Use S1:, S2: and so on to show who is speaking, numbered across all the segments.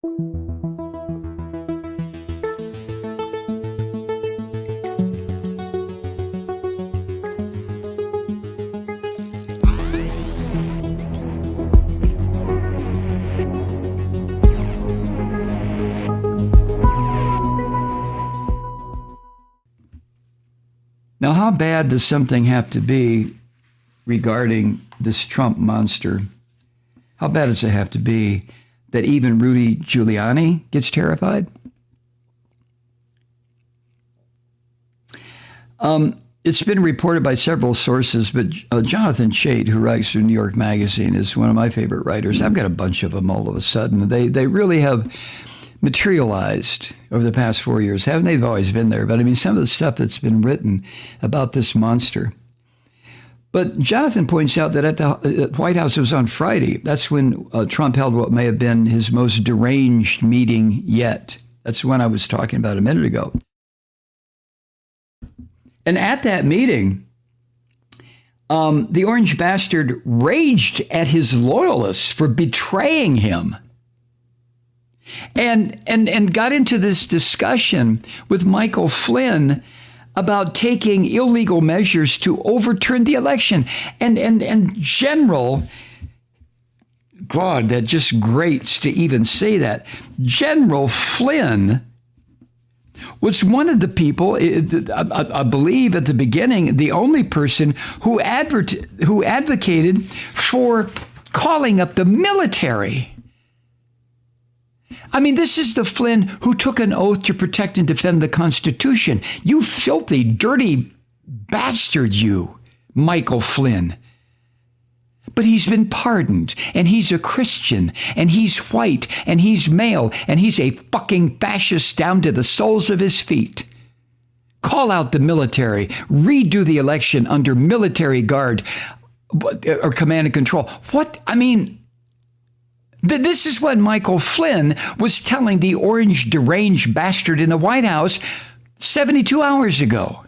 S1: Now, how bad does something have to be regarding this Trump monster? How bad does it have to be that even Rudy Giuliani gets terrified? It's been reported by several sources, but Jonathan Chait, who writes for New York Magazine, is one of my favorite writers. I've got a bunch of them all of a sudden. They really have materialized over the past 4 years, haven't they? They've always been there. But I mean, some of the stuff that's been written about this monster. But Jonathan points out that at the White House, it was on Friday. That's when Trump held what may have been his most deranged meeting yet. That's the one I was talking about a minute ago. And at that meeting, the orange bastard raged at his loyalists for betraying him. And got into this discussion with Michael Flynn about taking illegal measures to overturn the election. And General, God, that just grates to even say that. General Flynn was one of the people, I believe at the beginning, the only person who advocated for calling up the military. I mean, this is the Flynn who took an oath to protect and defend the Constitution. You filthy, dirty bastard, you, Michael Flynn. But he's been pardoned, and he's a Christian, and he's white, and he's male, and he's a fucking fascist down to the soles of his feet. Call out the military, redo the election under military guard or command and control. What? I mean, this is what Michael Flynn was telling the orange deranged bastard in the White House 72 hours ago.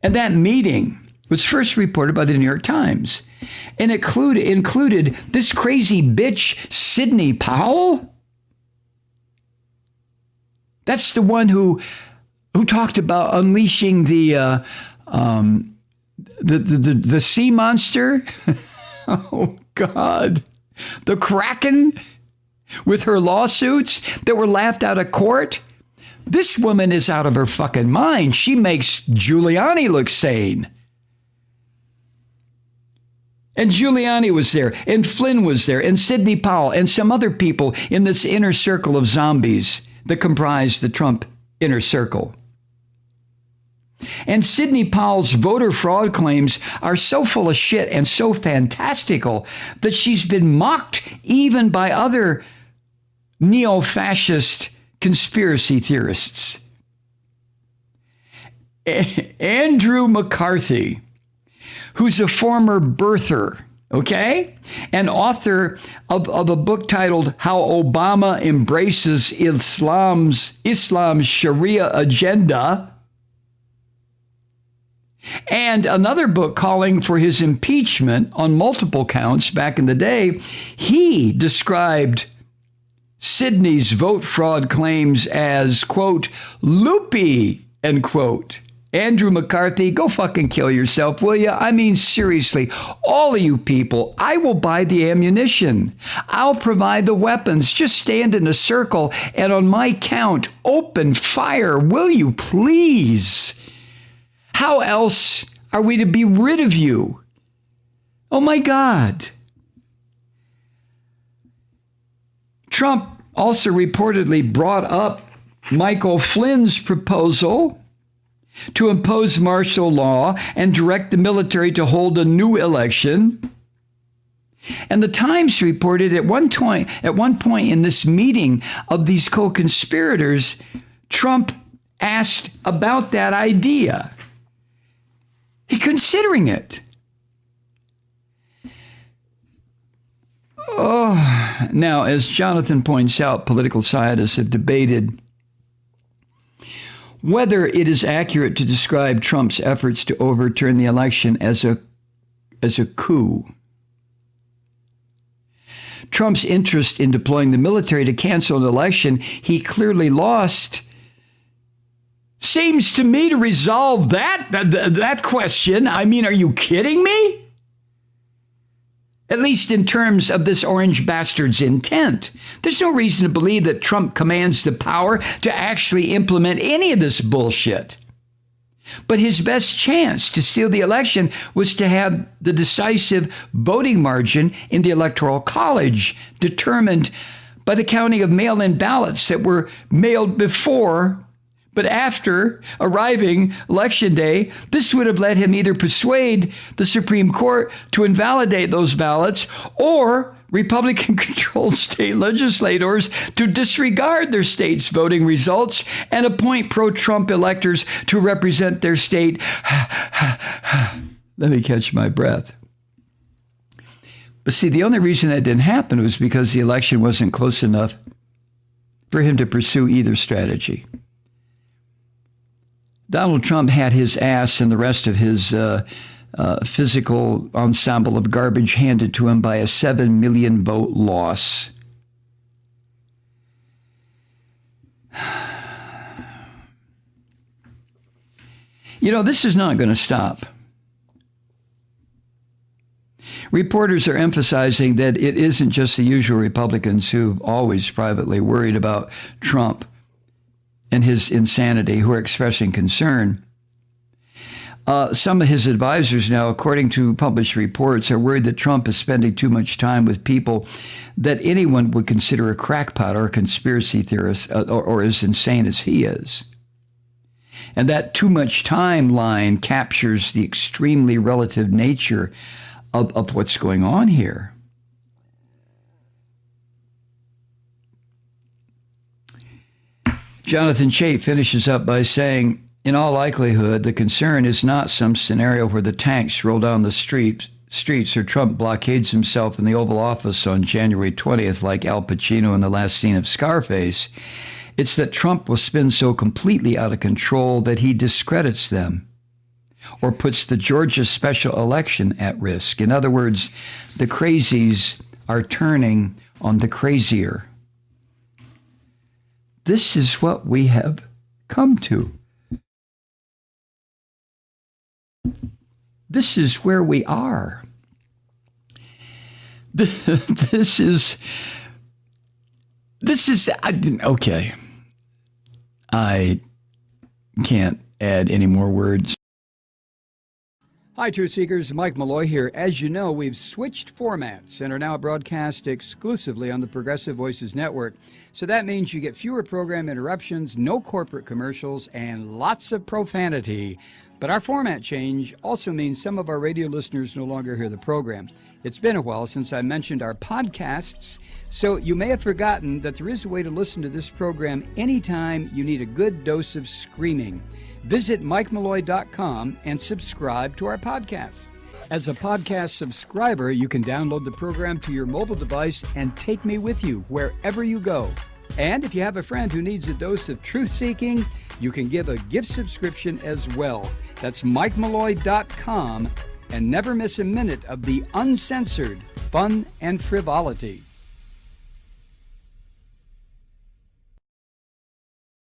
S1: And that meeting was first reported by the New York Times and included this crazy bitch, Sidney Powell. That's the one who talked about unleashing the sea monster. Oh, God. The Kraken with her lawsuits that were laughed out of court. This woman is out of her fucking mind. She makes Giuliani look sane. And Giuliani was there, and Flynn was there, and Sidney Powell, and some other people in this inner circle of zombies that comprise the Trump inner circle. And Sidney Powell's voter fraud claims are so full of shit and so fantastical that she's been mocked even by other neo-fascist conspiracy theorists. Andrew McCarthy, who's a former birther, okay, and author of a book titled How Obama Embraces Islam's Sharia Agenda, and another book calling for his impeachment on multiple counts back in the day. He described Sidney's vote fraud claims as, quote, loopy, end quote. Andrew McCarthy, go fucking kill yourself, will you? I mean, seriously, all of you people, I will buy the ammunition. I'll provide the weapons. Just stand in a circle and on my count, open fire, will you please? How else are we to be rid of you? Oh my God. Trump also reportedly brought up Michael Flynn's proposal to impose martial law and direct the military to hold a new election. And the Times reported at one point in this meeting of these co-conspirators, Trump asked about that idea. Considering it. Oh, now, as Jonathan points out, political scientists have debated whether it is accurate to describe Trump's efforts to overturn the election as a coup. Trump's interest in deploying the military to cancel an election he clearly lost seems to me to resolve that question. I mean, are you kidding me? At least in terms of this orange bastard's intent. There's no reason to believe that Trump commands the power to actually implement any of this bullshit. But his best chance to steal the election was to have the decisive voting margin in the Electoral College determined by the counting of mail-in ballots that were mailed before. But after arriving Election Day, this would have let him either persuade the Supreme Court to invalidate those ballots or Republican-controlled state legislators to disregard their state's voting results and appoint pro-Trump electors to represent their state. Let me catch my breath. But see, the only reason that didn't happen was because the election wasn't close enough for him to pursue either strategy. Donald Trump had his ass and the rest of his physical ensemble of garbage handed to him by a 7 million vote loss. You know, this is not going to stop. Reporters are emphasizing that it isn't just the usual Republicans who've always privately worried about Trump and his insanity who are expressing concern. Some of his advisors now, according to published reports, are worried that Trump is spending too much time with people that anyone would consider a crackpot or a conspiracy theorist or as insane as he is. And that too much time line captures the extremely relative nature of what's going on here. Jonathan Chait finishes up by saying, in all likelihood, the concern is not some scenario where the tanks roll down the streets or Trump blockades himself in the Oval Office on January 20th like Al Pacino in the last scene of Scarface. It's that Trump will spin so completely out of control that he discredits them or puts the Georgia special election at risk. In other words, the crazies are turning on the crazier. This is what we have come to. This is where we are. This is okay. I can't add any more words. Hi, Truth Seekers. Mike Malloy here. As you know, we've switched formats and are now broadcast exclusively on the Progressive Voices Network. So that means you get fewer program interruptions, no corporate commercials, and lots of profanity. But our format change also means some of our radio listeners no longer hear the program. It's been a while since I mentioned our podcasts, so you may have forgotten that there is a way to listen to this program anytime you need a good dose of screaming. Visit MikeMalloy.com and subscribe to our podcast. As a podcast subscriber, you can download the program to your mobile device and take me with you wherever you go. And if you have a friend who needs a dose of truth-seeking, you can give a gift subscription as well. That's MikeMalloy.com, and never miss a minute of the uncensored fun and frivolity.